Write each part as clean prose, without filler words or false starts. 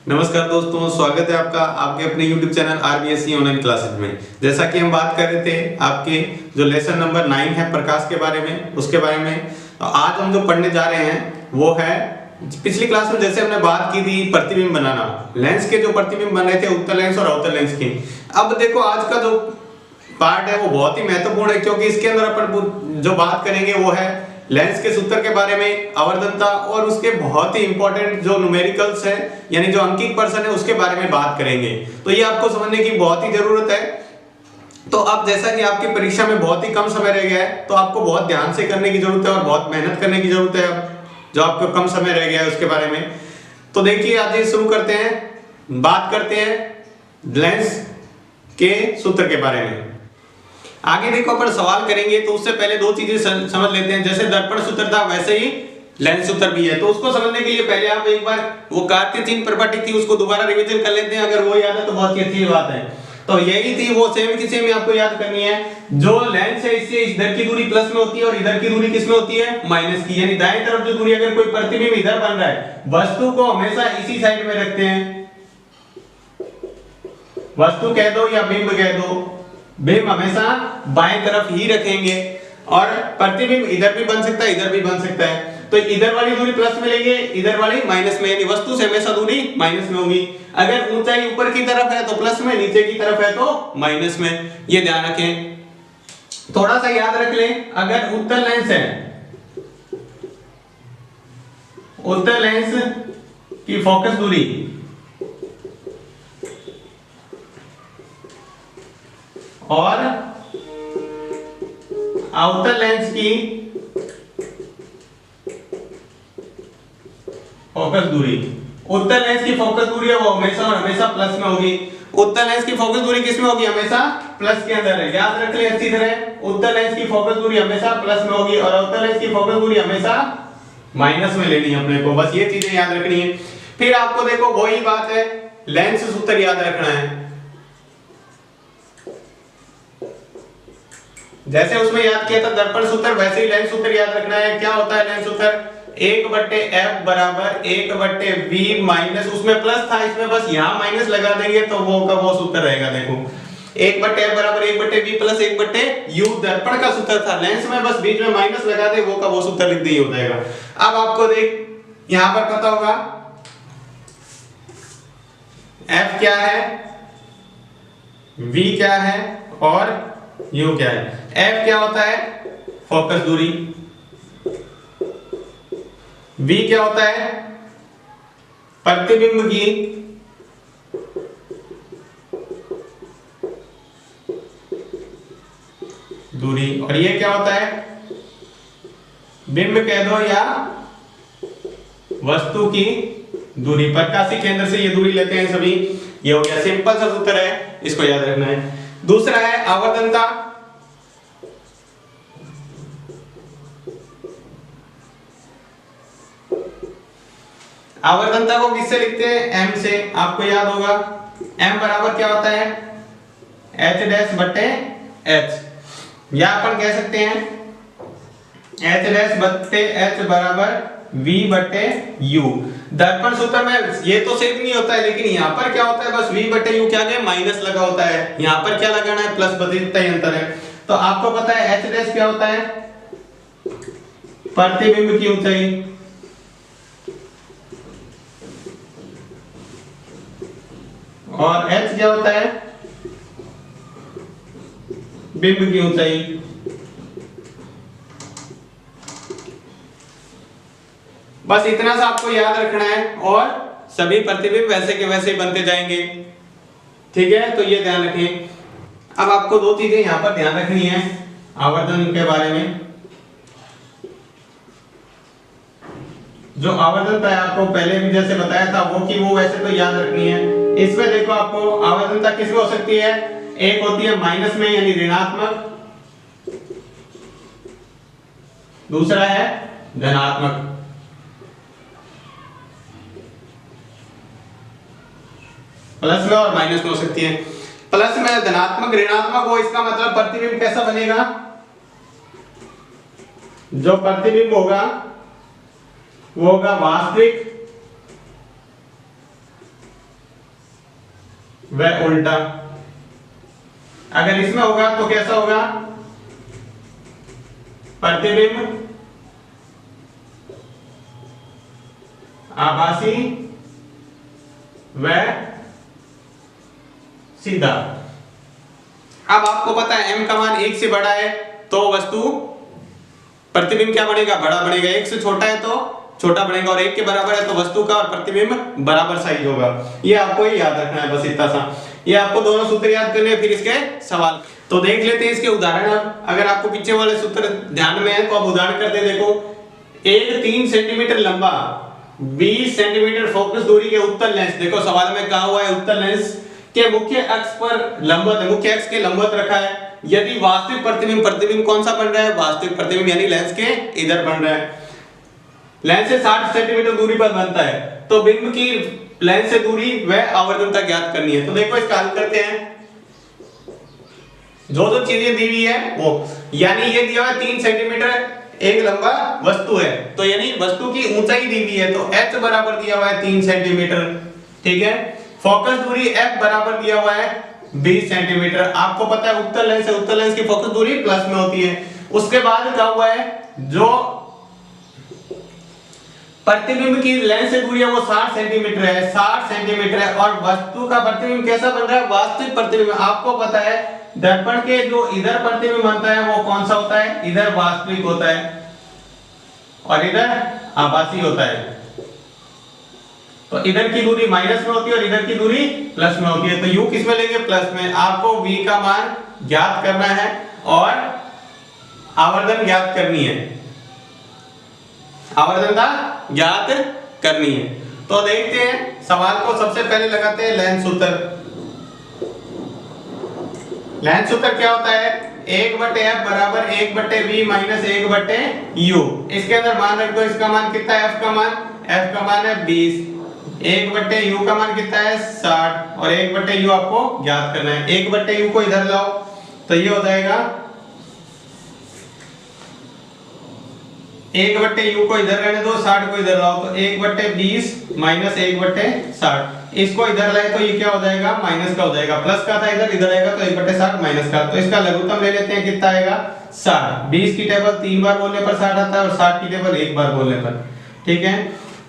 नमस्कार दोस्तों, स्वागत है आपका आपके अपने YouTube channel RBSE online classes में। जैसा कि हम बात कर रहे थे आपके जो लेसन नंबर 9 है प्रकाश के बारे में, उसके बारे में। तो आज हम जो पढ़ने जा रहे हैं वो है, पिछली क्लास में जैसे हमने बात की थी प्रतिबिंब बनाना, लेंस के जो प्रतिबिंब बन रहे थे उत्तल लेंस और अवतल लेंस की। अब देखो आज का जो पार्ट है वो बहुत ही महत्वपूर्ण है, क्योंकि इसके अंदर अपन जो बात करेंगे वो है लेंस के सूत्र के बारे में, आवर्धनता और उसके बहुत ही इंपॉर्टेंट जो न्यूमेरिकल्स है यानी जो अंकिक पर्सन है उसके बारे में बात करेंगे। तो ये आपको समझने की बहुत ही जरूरत है। तो अब जैसा कि आपकी परीक्षा में बहुत ही कम समय रह गया है, तो आपको बहुत ध्यान से करने की जरूरत है और बहुत मेहनत करने की जरूरत है। अब जो आपको कम समय रह गया है उसके बारे में, तो देखिए आज शुरू करते हैं, बात करते हैं लेंस के सूत्र के बारे में। आगे देखो अपन सवाल करेंगे, तो उससे पहले दो चीजें समझ लेते हैं। जैसे दर्पण सूत्र था वैसे ही लेंस सूत्र भी है। तो उसको समझने के लिए पहले आप एक बार वो कार्तीय चिन्ह प्रॉपर्टी थी उसको दोबारा रिवीजन कर लेते हैं। अगर वो याद है तो बहुत ही अच्छी बात है। तो यही थी वो सेम की सेम आपको याद करनी है। जो लेंस है इससे इधर की दूरी प्लस में होती है और इधर की दूरी किस में होती है, माइनस की। यानी दाएं तरफ जो दूरी, अगर कोई प्रतिबिंब इधर बन रहा है, वस्तु को हमेशा इसी साइड में रखते हैं। वस्तु कह दो या बिंब कह दो, बिंब हमेशा बाएं तरफ ही रखेंगे। और प्रतिबिंब इधर भी बन सकता है, इधर भी बन सकता है। तो इधर वाली दूरी प्लस में लेंगे, इधर वाली माइनस में, यानी वस्तु से हमेशा दूरी माइनस में होगी। अगर ऊंचाई ऊपर की तरफ है तो प्लस में, नीचे की तरफ है तो माइनस में। ये ध्यान रखें, थोड़ा सा याद रख लें। अगर उत्तल लेंस है, उत्तल लेंस की फोकस दूरी और अवतल लेंस की फोकस दूरी, उत्तल लेंस की फोकस दूरी है वो हमेशा और हमेशा प्लस में होगी। उत्तल लेंस की फोकस दूरी किस में होगी, हमेशा प्लस के अंदर है। याद रख ले अच्छी तरह, उत्तल लेंस की फोकस दूरी हमेशा प्लस में होगी और अवतल लेंस की फोकस दूरी हमेशा माइनस में लेनी है अपने को। बस ये चीजें याद रखनी है। फिर आपको देखो वही बात है, लेंस सूत्र याद रखना है। जैसे उसमें याद किया था दर्पण सूत्र, वैसे ही लेंस सूत्र याद रखना है। क्या होता है लेंस सूत्र, 1/f बराबर 1/v माइनस, उसमें प्लस था इसमें बस यहां माइनस लगा देंगे तो वो का वो सूत्र रहेगा। देखो 1/f बराबर 1/v प्लस 1/u दर्पण का सूत्र था, लेंस में बस बीच में माइनस लगा दे, वो का वो सूत्र लिख दिए हो जाएगा। अब आपको देख यहां पर पता होगा f क्या है, v क्या है और u क्या है। f क्या होता है, फोकस दूरी। v क्या होता है, प्रतिबिंब की दूरी। और ये क्या होता है, बिंब कह दो या वस्तु की दूरी। प्रकाशीय केंद्र से ये दूरी लेते हैं सभी। ये हो गया, सिंपल सा सूत्र है, इसको याद रखना है। दूसरा है आवर्धनता। आवर्धनता को किससे लिखते हैं, m से। आपको याद होगा m बराबर क्या होता है, h डैश बटे h, या अपन कह सकते हैं h डैश बटे h बराबर v बटे u। दर्पण सूत्र में ये तो सेम नहीं होता है, लेकिन यहाँ पर क्या होता है, बस v बटे u क्या है, माइनस लगा होता है। यहाँ पर क्या लगाना है, प्लस, बस इतना ही अंतर है। तो आपको पता है h डैश क्या होता है, प्रतिबिंब की ऊंचाई, और h क्या होता है, बिंब की ऊंचाई। बस इतना सा आपको याद रखना है और सभी प्रतिबिंब वैसे के वैसे ही बनते जाएंगे। ठीक है, तो ये ध्यान रखें। अब आपको दो चीजें यहां पर ध्यान रखनी है आवर्धन के बारे में। जो आवर्धनता है आपको पहले भी जैसे बताया था वो की वो वैसे तो याद रखनी है। इसमें देखो आपको आवर्धनता किस में हो सकती है, एक होती है माइनस में यानी ऋणात्मक, दूसरा है धनात्मक। प्लस में और माइनस में हो सकती है। प्लस में धनात्मक ऋणात्मक हो, इसका मतलब प्रतिबिंब कैसा बनेगा, जो प्रतिबिंब होगा वो होगा वास्तविक व उल्टा। अगर इसमें होगा तो कैसा होगा? प्रतिबिंब आभासी व सीधा। अब आपको पता है m का मान 1 से बड़ा है तो वस्तु प्रतिबिंब क्या बनेगा? बड़ा बनेगा। 1 से छोटा है तो छोटा बनेगा और 1 के बराबर है तो वस्तु का और प्रतिबिंब बराबर साइज होगा। ये आपको ही याद रखना है, बस इतना सा। ये आपको दोनों सूत्र याद करने हैं, फिर इसके सवाल तो देख लेते हैं इसके उदाहरण। अब अगर आपको पीछे वाले सूत्र ध्यान में है तो अब उदाहरण करते हैं। देखो, एक 3 सेंटीमीटर लंबा 20 सेंटीमीटर फोकस दूरी के उत्तल लेंस, देखो सवाल में कहा हुआ है उत्तल लेंस के मुख्य अक्ष पर लंबवत है, मुख्य अक्ष के लंबवत रखा है। यदि वास्तविक प्रतिबिंब, प्रतिबिंब कौन सा बन रहा है? वास्तविक प्रतिबिंब यानी लेंस के इधर बन रहा है, लेंस से 60 सेंटीमीटर दूरी पर बनता है, तो बिंब की लेंस से दूरी व आवर्धनता ज्ञात करनी है। तो देखो इसका हल करते हैं। जो जो चीजें दी हुई है वो, यानी ये दिया हुआ 3 सेंटीमीटर एक लंबा वस्तु है, तो यानी वस्तु की ऊंचाई दी हुई है तो h बराबर दिया हुआ है 3 सेंटीमीटर, ठीक है। फोकस दूरी f बराबर दिया हुआ है 20 सेंटीमीटर। आपको पता है उत्तल लेंस है, उत्तल लेंस की फोकस दूरी प्लस में होती है। उसके बाद क्या हुआ है, जो प्रतिबिंब की लेंस से दूरी है वो 60 सेंटीमीटर है, 60 सेंटीमीटर है। और वस्तु का प्रतिबिंब कैसा बन रहा है? वास्तविक प्रतिबिंब। आपको पता है दर्पण के जो इधर प्रतिबिंब बनता है वो कौन सा होता है? इधर वास्तविक होता है और इधर आभासी होता है। तो इधर की दूरी माइनस में होती है और इधर की दूरी प्लस में होती है, तो u किस में लेंगे? प्लस में। आपको v का मान ज्ञात करना है और आवर्धन ज्ञात करनी है, आवर्धनता ज्ञात करनी है। तो देखते हैं सवाल को। सबसे पहले लगाते हैं लेंस सूत्र। लेंस सूत्र क्या होता है? 1/f बराबर 1/v माइनस 1/u। इसके अंदर मान रख दो, इसका मान कितना है? f का मान है 20, 1/u का मान कितना है? 60 और 1/u आपको ज्ञात करना है। 1/u को इधर लाओ तो ये हो जाएगा 1/u को इधर रहने दो, 60 को इधर लाओ तो 1/20 माइनस 1/60। इसको इधर लाए तो ये क्या हो जाएगा? माइनस का हो जाएगा। प्लस का था इधर, इधर आएगा तो 1/60 माइनस का। तो इसका लघुत्तम ले लेते हैं, कितना आएगा? 60। 20 की टेबल 3 बार बोलने पर 60 आता है और 60 की टेबल 1 बार बोलने पर, ठीक है।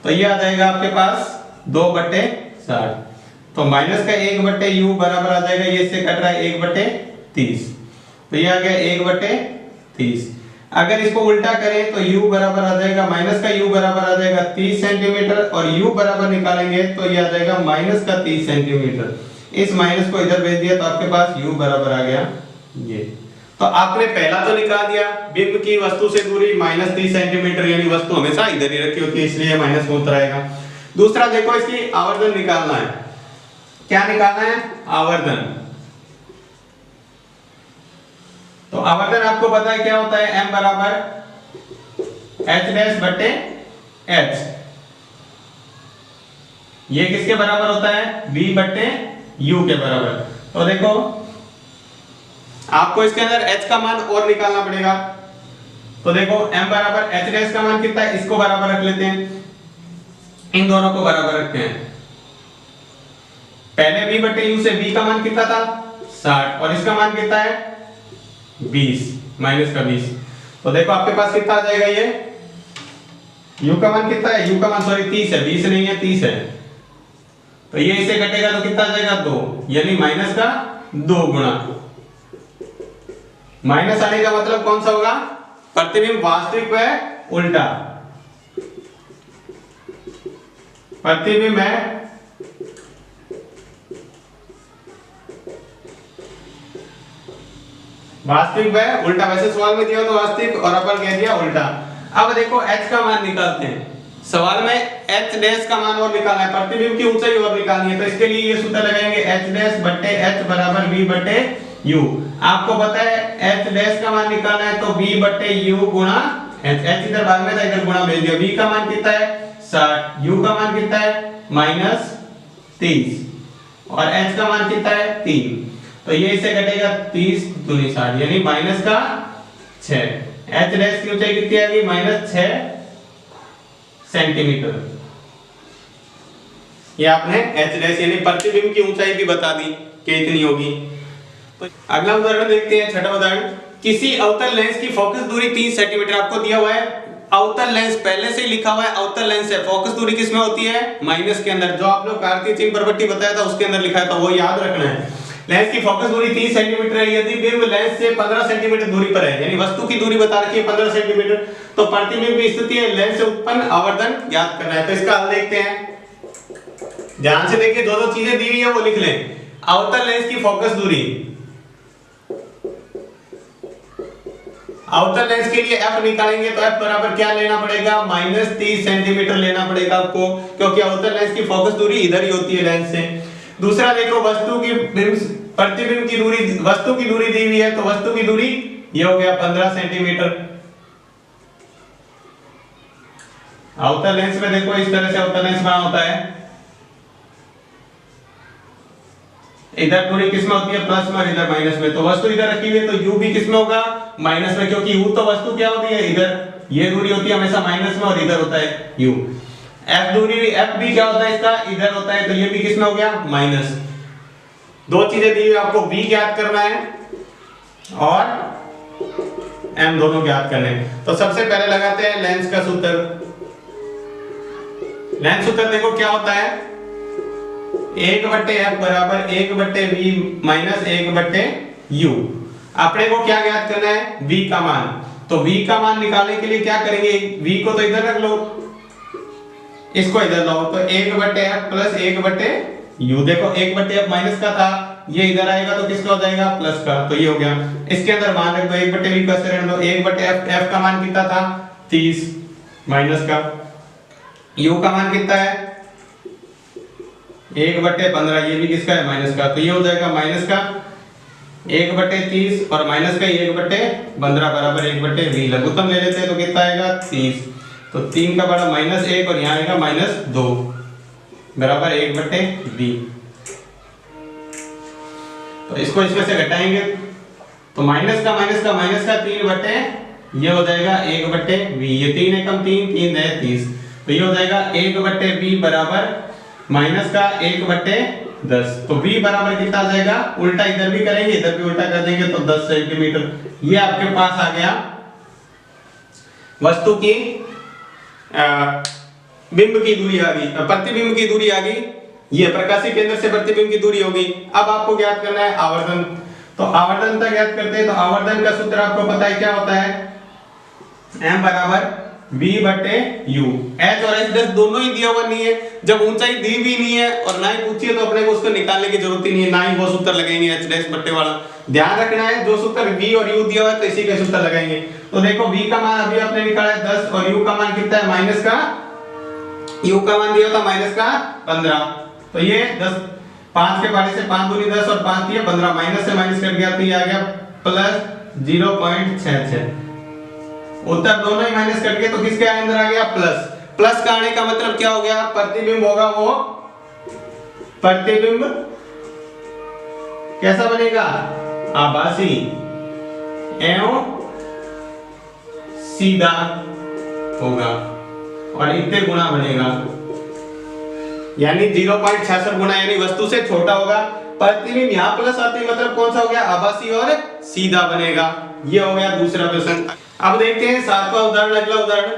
तो ये आ जाएगा आपके पास 2/60। तो माइनस का 1/u बराबर आ जाएगा, ये इससे कट रहा है 1/30, तो ये आ गया 1/30। अगर इसको उल्टा करें तो u बराबर आ जाएगा, माइनस का u बराबर आ जाएगा 30 सेंटीमीटर और u बराबर निकालेंगे तो ये आ जाएगा माइनस का 30 सेंटीमीटर। इस माइनस को इधर भेज दिया तो आपके पास u बराबर आ गया ये। तो आपने पहला तो निकाल दिया, बिंब की वस्तु से दूरी माइनस 30 सेंटीमीटर, यानी वस्तु हमेशा इधर ही रखी होती है इसलिए माइनस में उतर आएगा। दूसरा देखो, इसकी आवर्धन निकालना है। क्या निकालना है? आवर्धन। तो आवर्धन आपको पता है क्या होता है? m बराबर h डैश बटे h। ये किसके बराबर होता है? v बटे u के बराबर। तो देखो आपको इसके अंदर h का मान और निकालना पड़ेगा। तो देखो m बराबर h डैश का मान कितना है? इसको बराबर रख लेते हैं, इन दोनों को बराबर रखते हैं। पहले v बटे u से v का मान कितना था? 60 और इसका मान कितना है? 20 माइनस का 20। तो देखो आपके पास कितना आ जाएगा? ये u का मान कितना है? u का मान सॉरी 30 है, 20 नहीं है 30 है। तो ये इसे कटेगा तो कितना आ जाएगा? 2, यानी माइनस का 2 गुणा। माइनस आने का मतलब कौन सा होगा? प्रतिबिंब वास्तविक व उल्टा। प्रतिबिंब है वास्तविक व उल्टा। वैसे सवाल में दिया तो वास्तविक और अपन कह दिया उल्टा। अब देखो h का मान निकालते हैं। सवाल में h डैश का मान और निकालना है, प्रतिबिंब की ऊंचाई और निकालनी है। तो इसके लिए ये सूत्र लगाएंगे, h डैश बटे h बराबर v बटे u। आपको पता है h डैश का मान निकालना है तो v बटे u गुणा h। h इधर भाग में था, इधर गुणा भेज दिया। v का मान कितना है? 60। u का मान कितना है? माइनस 30 और h का मान कितना है? 3। तो ये इससे कटेगा 30 दूनी 60, यानी माइनस का 6। h डैश की ऊंचाई कितनी आएगी? Minus 6 centimetre. ये आपने h डैश यानी प्रतिबिंब की ऊंचाई भी बता दी कि इतनी होगी। तो अगला उदाहरण देखते हैं, छठा उदाहरण। किसी अवतल लेंस की फोकस दूरी 30 सेंटीमीटर आपको दिया हुआ है। अवतल लेंस पहले से ही लिखा हुआ है, अवतल लेंस है, फोकस दूरी किसमें होती है? माइनस के अंदर। जो आप लोग कार्तीय चिन्ह प्रवृत्ति बताया था उसके अंदर लिखा था, वो याद रखना है। लेंस की फोकस दूरी 30 सेंटीमीटर है। यदि बिंब लेंस से 15 सेंटीमीटर दूरी पर है, यानी वस्तु की दूरी बता रखी है 15 सेंटीमीटर, तो प्रतिबिंब की स्थिति है लेंस से उत्पन्न आवर्धन ज्ञात करना है। तो इसका हल देखते हैं, ध्यान से देखिए, दो चीजें दी हुई है वो लिख लें। अवतल लेंस की फोकस दूरी, अवतल लेंस के लिए f निकालेंगे तो f बराबर क्या लेना पड़ेगा? -30 सेंटीमीटर लेना पड़ेगा आपको, क्योंकि अवतल लेंस की फोकस दूरी इधर ही होती है लेंस से। दूसरा देखो, वस्तु की प्रतिबिंब की दूरी, वस्तु की दूरी दी हुई है, तो वस्तु की दूरी ये हो गया 15 सेंटीमीटर। अवतल लेंस में देखो इस तरह से अवतल लेंस बना होता है, इधर दूरी किसमें होती है? प्लस में, इधर माइनस में। तो वस्तु इधर रखी हुई है तो u भी किसमें होगा? माइनस में, क्योंकि u तो वस्तु क्या होती है? इधर। ये दूरी होती है हमेशा माइनस में और इधर होता है u। f दूरी, f भी क्या होता है इसका? इधर होता है, तो ये भी किसमें हो गया? माइनस। दो चीजें दी हुई, आपको v ज्ञात करना है और m दोनों ज्ञात करने हैं। तो सबसे पहले लगाते हैं लेंस का सूत्र। लेंस सूत्र देखो क्या होता है, 1/f बराबर 1/v माइनस 1/u। अपने को क्या ज्ञात करना है? v का मान। तो v का मान निकालने के लिए क्या करेंगे? v को तो इधर रख लो, इसको इधर लो, तो 1/f प्लस 1/u। देखो 1/f माइनस का था, ये इधर आएगा तो किसका हो जाएगा? प्लस का। तो ये हो गया। इसके अंदर मान रख दो 1/v का से रहने दो। 1/f, f का मान कितना था? 30 माइनस का, u का मान कितना है? 1/15, ये भी किसका है? माइनस का। तो ये हो जाएगा माइनस का 1/30 और माइनस का 1/15 बराबर 1/v। लघुत्तम ले लेते हैं तो कितना आएगा? 30। तो 3 का बड़ा -1 और यहाँ आएगा -2 बराबर 1/v। तो इसको इसमें से घटाएंगे तो माइनस का 3 ये हो जाएगा 1/v। ये 3 एकम 3, 3 है 30। तो ये हो जाएगा 1/v बराबर माइनस का 1/10। तो v बराबर कितना आ जाएगा? उल्टा इधर भी करेंगे, इधर भी उल्टा कर देंगे तो 10 सेंटीमीटर। ये आपके पास आ गया वस्तु की बिंब की दूरी आ गई, प्रतिबिंब की दूरी आ गई। ये प्रकाशीय केंद्र से प्रतिबिंब की दूरी होगी। अब आपको ज्ञात करना है आवर्धन। तो आवर्धनता ज्ञात करते हैं, तो आवर्धन का सूत्र आपको पता है क्या होता है? m बराबर v/u। h और h डैश दोनों ही दिया हुआ नहीं है, जब ऊंचाई दी भी नहीं है और ना ही पूछी है तो अपने को उसको निकालने की जरूरत ही नहीं है, ना ही वो सूत्र लगाएंगे h डैश बट्टे वाला। ध्यान रखना है, जो सूत्र v और u दिया हुआ है तो इसी का सूत्र लगाएंगे। तो देखो v का मान अभी आपने निकाला है 10 और u का मान कितना है? माइनस का, u का मान दिया था माइनस का 15। तो ये 10, 5 के पारे से 5 दूनी 10 और 5 दिए 15, माइनस से माइनस कट गया तो ये आ गया प्लस 0.66। उत्तर दोनों ही माइनस कट गए तो किसके अंदर आ गया? प्लस। प्लस का आने का मतलब क्या हो गया? प्रतिबिंब होगा वो, प्रतिबिंब कैसा बनेगा? आभासी एवं सीधा होगा और इतने गुना बनेगा, यानी 0.66 गुना, यानी वस्तु से छोटा होगा। प्रतिबिंब यहाँ प्लस आते ही मतलब कौन सा हो गया? आभासी और सीधा बनेगा। ये हो गया दूसरा प्रश्न। अब देखते हैं सातवां उदाहरण, अगला उदाहरण।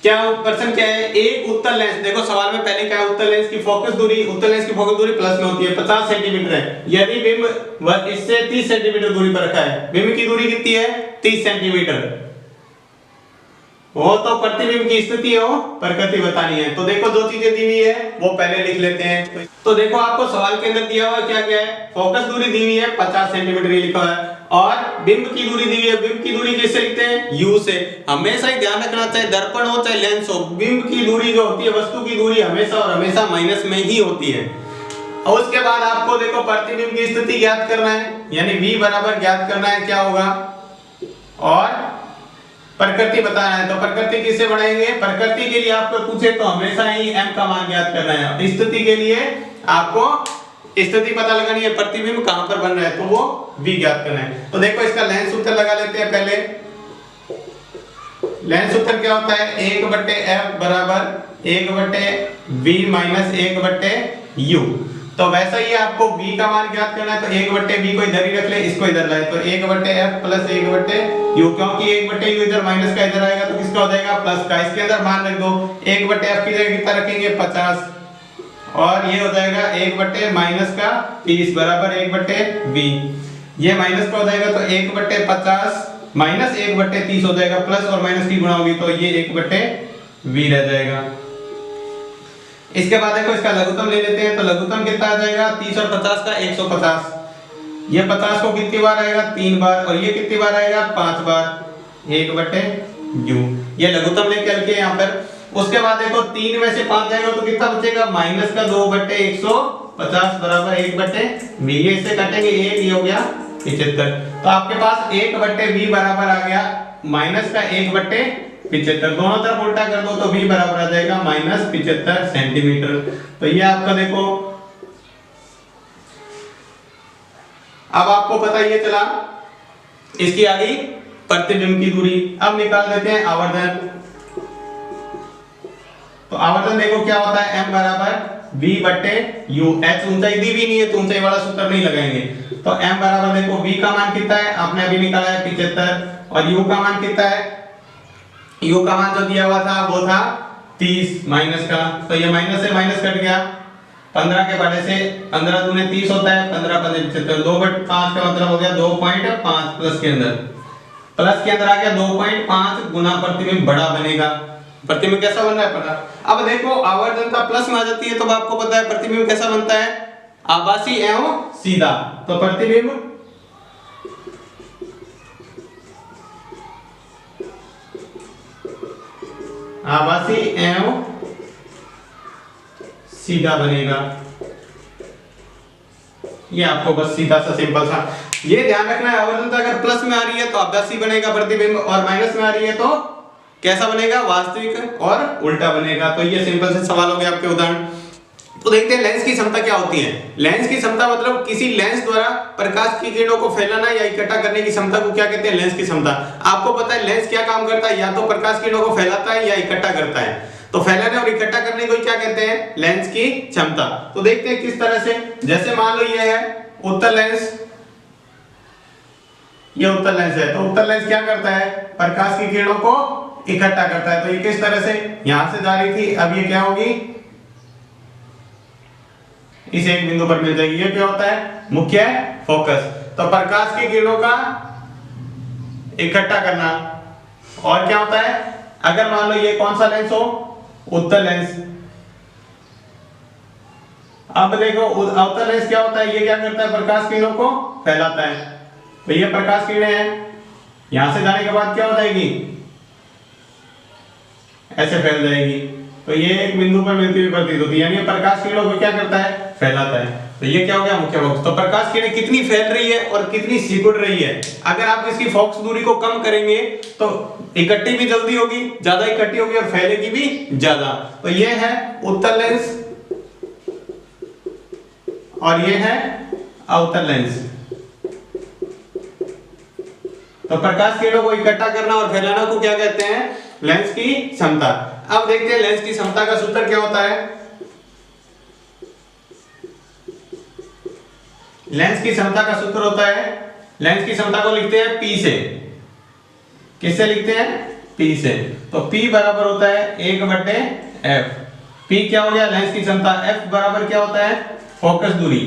क्या प्रश्न क्या है? एक उत्तल लेंस, देखो सवाल में पहले क्या है? उत्तल लेंस की फोकस दूरी, उत्तल लेंस की फोकस दूरी प्लस में होती है, 50 सेंटीमीटर है। यदि बिंब इससे 30 सेंटीमीटर दूरी पर रखा है, बिंब की दूरी कितनी है? 30 सेंटीमीटर हो, तो प्रतिबिंब की स्थिति हो प्रकृति बतानी है। तो देखो दो चीजें दी हुई है वो पहले लिख लेते हैं। तो देखो आपको सवाल के अंदर दिया हुआ क्या क्या है? फोकस दूरी दी हुई है 50 सेंटीमीटर लिखा हुआ है और बिंब की दूरी दी हुई है। बिंब की दूरी कैसे लिखते हैं? u से। हमेशा ही ध्यान रखना, चाहे दर्पण हो चाहे लेंस हो, बिंब की दूरी जो होती है, वस्तु की दूरी हमेशा और हमेशा माइनस में ही होती है। और उसके बाद आपको देखो प्रतिबिंब की स्थिति ज्ञात करना है, यानी v बराबर ज्ञात करना है क्या होगा, और प्रकृति बताना है। तो प्रकृति किससे बनाएंगे? प्रकृति के लिए आपको पूछे तो हमेशा ही m का मान ज्ञात करना है। स्थिति के लिए आपको स्थिति पता लगानी है, प्रतिबिंब कहां पर बन रहा है, तो वो v ज्ञात करना है। तो देखो इसका लेंस सूत्र लगा लेते हैं पहले। लेंस सूत्र क्या होता है, 1/f बराबर 1/v माइनस 1/u। तो वैसा ही आपको v का मान ज्ञात करना है, तो 1/v को इधर ही रख ले, इसको इधर लाए, तो 1/f प्लस 1/u, क्योंकि 1/u इधर माइनस का इधर आएगा तो किसका हो जाएगा, प्लस का। इसके अंदर मान रख दो, 1/f की जगह कितना रखेंगे, 50, और ये हो जाएगा 1 माइनस का 30 बराबर 1/v। ये माइनस का हो जाएगा तो 1/50 माइनस 1/30 हो जाएगा, प्लस और माइनस की गुणा होगी तो ये 1/v रह जाएगा। इसके बाद देखो इसका लघुत्तम ले लेते हैं, तो लघुत्तम कितना आ जाएगा, 30 और 50 का 150। ये 50 को कितनी बार आएगा, 3 बार, और ये कितनी बार आएगा, 5 बार, 1/u। ये लघुत्तम लेके चल के यहाँ पर। उसके बाद देखो 3 में से 5 जाएगा तो कितना बचेगा, माइनस का 2/150 बराबर 1/v। ये इससे काटेंगे 1, ये हो गया 75। तो आपके पास 1/v बराबर आ गया माइनस का 1/75। दोनों तरफ उल्टा कर दो तो v बराबर आ जाएगा माइनस 75 सेंटीमीटर। तो ये आपका देखो, अब आपको पता ये चला इसकी आ गई प्रतिबिंब की दूरी। अब निकाल देते हैं आवर्धन। तो आवर्धन देखो क्या होता है, m बराबर v/u। h ऊंचाई दी भी नहीं है तो ऊंचाई वाला सूत्र नहीं लगाएंगे। तो m बराबर देखो v का मान कितना है, आपने अभी निकाला है 75, और u का मान कितना है, u का मान जो दिया हुआ था वो था 30 माइनस का, तो ये माइनस से माइनस कट गया, 15 के बड़े से 15 दूने 30 होता है, 15 5 75, 2/5 का मतलब हो गया 2.5, प्लस के अंदर आ गया 2.5 गुना प्रतिबिंब बड़ा बनेगा। प्रतिबिंब कैसा बन रहा है पता। अब देखो आवर्धनता प्लस में आ जाती है तो आपको पता है प्रतिबिंब कैसा बनता है, आभासी एवं सीधा। तो प्रतिबिंब आभासी एवं सीधा बनेगा। ये आपको बस सीधा सा सिंपल सा ये ध्यान रखना है, आवर्धनता अगर प्लस में आ रही है तो आभासी बनेगा प्रतिबिंब, और माइनस में आ रही है तो कैसा बनेगा, वास्तविक, और उल्टा बनेगा। तो ये सिंपल से सवाल हो गया आपके उदाहरण। तो देखते हैं लेंस की क्षमता क्या होती है। लेंस की क्षमता मतलब किसी लेंस द्वारा प्रकाश की किरणों को फैलाना या इकट्ठा करने की क्षमता को क्या कहते हैं, लेंस की क्षमता। आपको पता है लेंस क्या काम करता है, या तो प्रकाश की किरणों को फैलाता है या इकट्ठा करता है। तो फैलाने और इकट्ठा करने को क्या कहते हैं, लेंस की क्षमता। तो देखते हैं किस तरह से, जैसे मान लो ये है उत्तल लेंस, ये उत्तल लेंस है, तो उत्तल लेंस क्या करता है, प्रकाश की किरणों को इकट्ठा करता है। तो ये किस तरह से यहां से जा रही थी, अब ये क्या होगी, इस एक बिंदु पर मिल जाएगी। ये क्या होता है, मुख्य फोकस। तो प्रकाश की किरणों का इकट्ठा करना। और क्या होता है, अगर मान लो ये कौन सा लेंस हो, उत्तल लेंस। अब देखो उत्तल लेंस क्या होता है, ये क्या करता है, प्रकाश किरणों को फैलाता है। तो ये प्रकाश किरणें हैं, यहां से जाने के बाद क्या हो जाएगी, ऐसे फैल जाएगी। तो ये एक बिंदु पर मिलती हुई प्रतीत होती है, यानी प्रकाश किरणों को क्या करता है, फैलाता है। तो ये क्या हो गया, मुख्य फोकस। तो प्रकाश किरणें कितनी फैल रही है और कितनी सिकुड़ रही है, अगर आप इसकी फोकस दूरी को कम करेंगे तो इकट्ठी भी जल्दी होगी, ज्यादा इकट्ठी होगी, और फैलेगी भी ज्यादा। तो ये है उत्तल लेंस और ये है अवतल लेंस। तो प्रकाश किरणों को इकट्ठा करना और फैलाना को क्या कहते हैं, लेंस की क्षमता। अब देखते हैं लेंस की क्षमता का सूत्र क्या होता है। लेंस की क्षमता का सूत्र होता है, लेंस की क्षमता को लिखते हैं P से। किससे लिखते हैं, P से। तो P बराबर होता है 1/f। P क्या हो गया, लेंस की क्षमता। F बराबर क्या होता है, फोकस दूरी।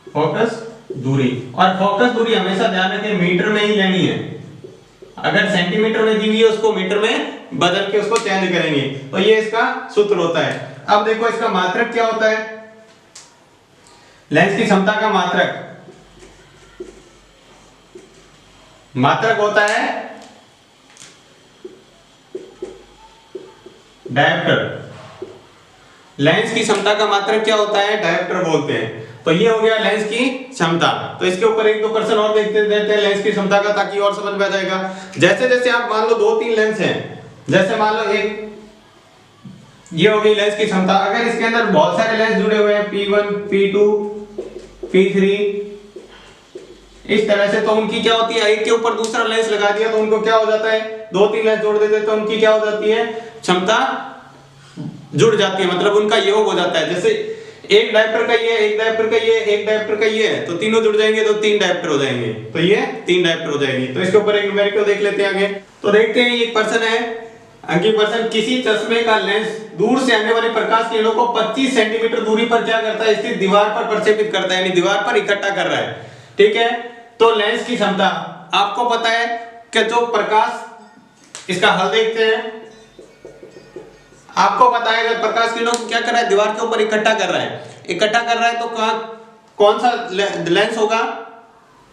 फोकस दूरी, और फोकस दूरी हमेशा ध्यान रखें मीटर में ही लेनी है। अगर सेंटीमीटर में दी हुई है उसको मीटर में बदल के उसको चेंज करेंगे। तो ये इसका सूत्र होता है। अब देखो इसका मात्रक क्या होता है, लेंस की क्षमता का मात्रक होता है डायोप्टर। लेंस की क्षमता का मात्रक क्या होता है, डायोप्टर बोलते हैं। तो ये हो गया लेंस की क्षमता। तो इसके ऊपर 1-2 क्वेश्चन और देखते देते हैं लेंस की क्षमता का, ताकि और समझ में आ जाएगा। जैसे जैसे आप मान लो 2-3 लेंस हैं, जैसे मान लो एक ये हो गई लेंस की क्षमता। अगर इसके अंदर बहुत सारे लेंस जुड़े हुए हैं, P1 P2 P3, इस तरह से, तो उनकी क्या होती है, एक के ऊपर दूसरा लेंस लगा दिया तो उनको क्या हो जाता है, 2-3 लेंस जोड़ देते तो उनकी क्या हो जाती है, क्षमता जुड़ जाती है, मतलब उनका योग हो जाता है। जैसे एक डायप्टर का ये, एक डायप्टर का ये, एक डायप्टर का ये है, तो तीनों जुड़ जाएंगे तो 3 डायप्टर हो जाएंगे, तो ये 3 डायप्टर हो जाएंगी। तो इसके ऊपर एक न्यूमेरिकल देख लेते हैं आगे। तो देखते हैं, एक पर्सन है, अंकित पर्सन किसी चश्मे का लेंस दूर से आने वाली प्रकाश किरणों को 25 सेंटीमीटर दूरी पर क्या करता है, स्थित दीवार पर प्रक्षेपित करता है, यानी दीवार पर इकट्ठा कर रहा है। ठीक है, तो लेंस की क्षमता आपको पता है कि जो प्रकाश, इसका हल देखते हैं। आपको पता है अगर प्रकाश किरणों को क्या कर रहा है, दीवार के ऊपर इकट्ठा कर रहा है, इकट्ठा कर रहा है, तो कौन सा लेंस होगा,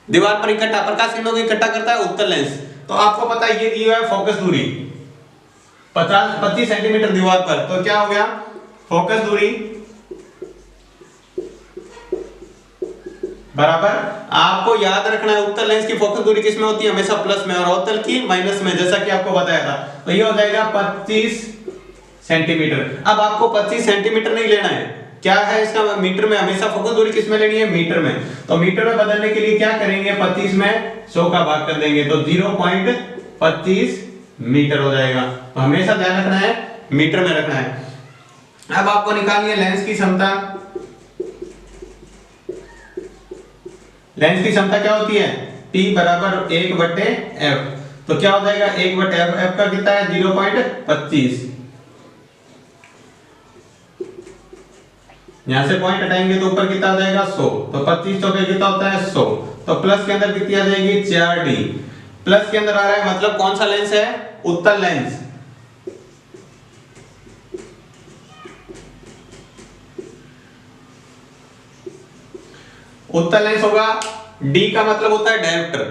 दीवार पर इकट्ठा, प्रकाश किरणों को इकट्ठा करता है उत्तल लेंस। तो आपको पता है ये दी हुआ है फोकस दूरी 25 सेंटीमीटर दीवार पर, तो क्या हो गया, फोकस दूरी बराबर, आपको याद रखना है उत्तल लेंस की फोकस दूरी किस में होती है, हमेशा प्लस में, और अवतल की माइनस में, जैसा कि आपको बताया था। तो ये हो जाएगा 25 सेंटीमीटर। अब आपको 25 सेंटीमीटर नहीं लेना है, क्या है इसका, मीटर में, हमेशा फोकस दूरी किस में लेनी है, मीटर में। तो मीटर में बदलने के लिए क्या करेंगे, 25 में 100 का भाग कर देंगे, तो 0.25 मीटर हो जाएगा। तो हमेशा ध्यान रखना है, मीटर में रखना है। अब आपको निकालनी है लेंस की क्षमता। लेंस की क्षमता क्या होती है, P बराबर 1/f, तो क्या हो जाएगा 1/f, f का कितना है 0.25, यहां से पॉइंट हटाएंगे तो ऊपर कितना आ जाएगा 100, तो 25 चौके कितना होता है 100, तो प्लस के अंदर कितनी आ जाएगी 4d, प्लस के अंदर आ रहा है, मतलब कौन सा लेंस है, उत्तल लेंस। उत्तल लेंस होगा, D का मतलब होता है डायोप्टर,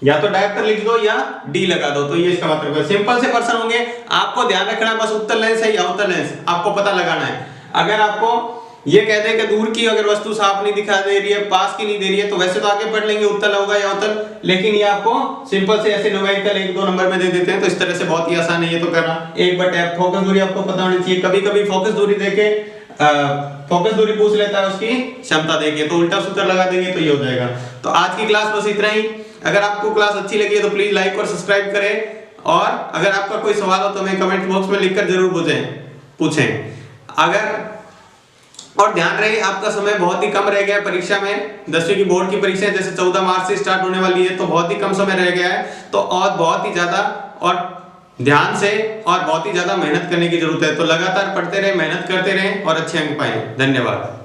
या तो डायोप्टर लिख दो या D लगा दो, तो ये इसका मतलब है। सिंपल से पर्सन होंगे, आपको ध्यान रखना है बस उत्तल लेंस है या उत्तल लेंस, आपको पता लगाना है। अगर आपको ये कह दें कि दूर की अगर वस्तु साफ नहीं दिखा दे रही है, पास की नहीं दे रही है, तो वैसे तो आगे पढ़ लेंगे उत्तल होगा या उत्तल, लेकिन ये आपको सिंपल से ऐसे न्यूमेरिकल 1-2 नंबर में दे देते हैं, तो इस तरह से बहुत ही आसान है ये तो करना। 1/f फोकस दूरी आपको पता होनी चाहिए, कभी कभी फोकस दूरी देके फोकस दूरी पूछ लेता है उसकी क्षमता देके, तो उल्टा सूत्र लगा देंगे तो ये हो जाएगा। तो आज की क्लास बस इतना ही। अगर आपको क्लास अच्छी लगी है तो प्लीज लाइक और सब्सक्राइब करें, और अगर आपका कोई सवाल हो तो हमें कमेंट बॉक्स में लिखकर जरूर पूछें। अगर और ध्यान रहे आपका समय बहुत ही कम रह गया है परीक्षा में, 10वीं की बोर्ड की परीक्षा जैसे 14 मार्च से स्टार्ट होने वाली है, तो बहुत ही कम समय रह गया है, तो और बहुत ही ज्यादा और ध्यान से और बहुत ही ज्यादा मेहनत करने की जरूरत है। तो लगातार पढ़ते रहे, मेहनत करते रहें और अच्छे अंक पाएं। धन्यवाद।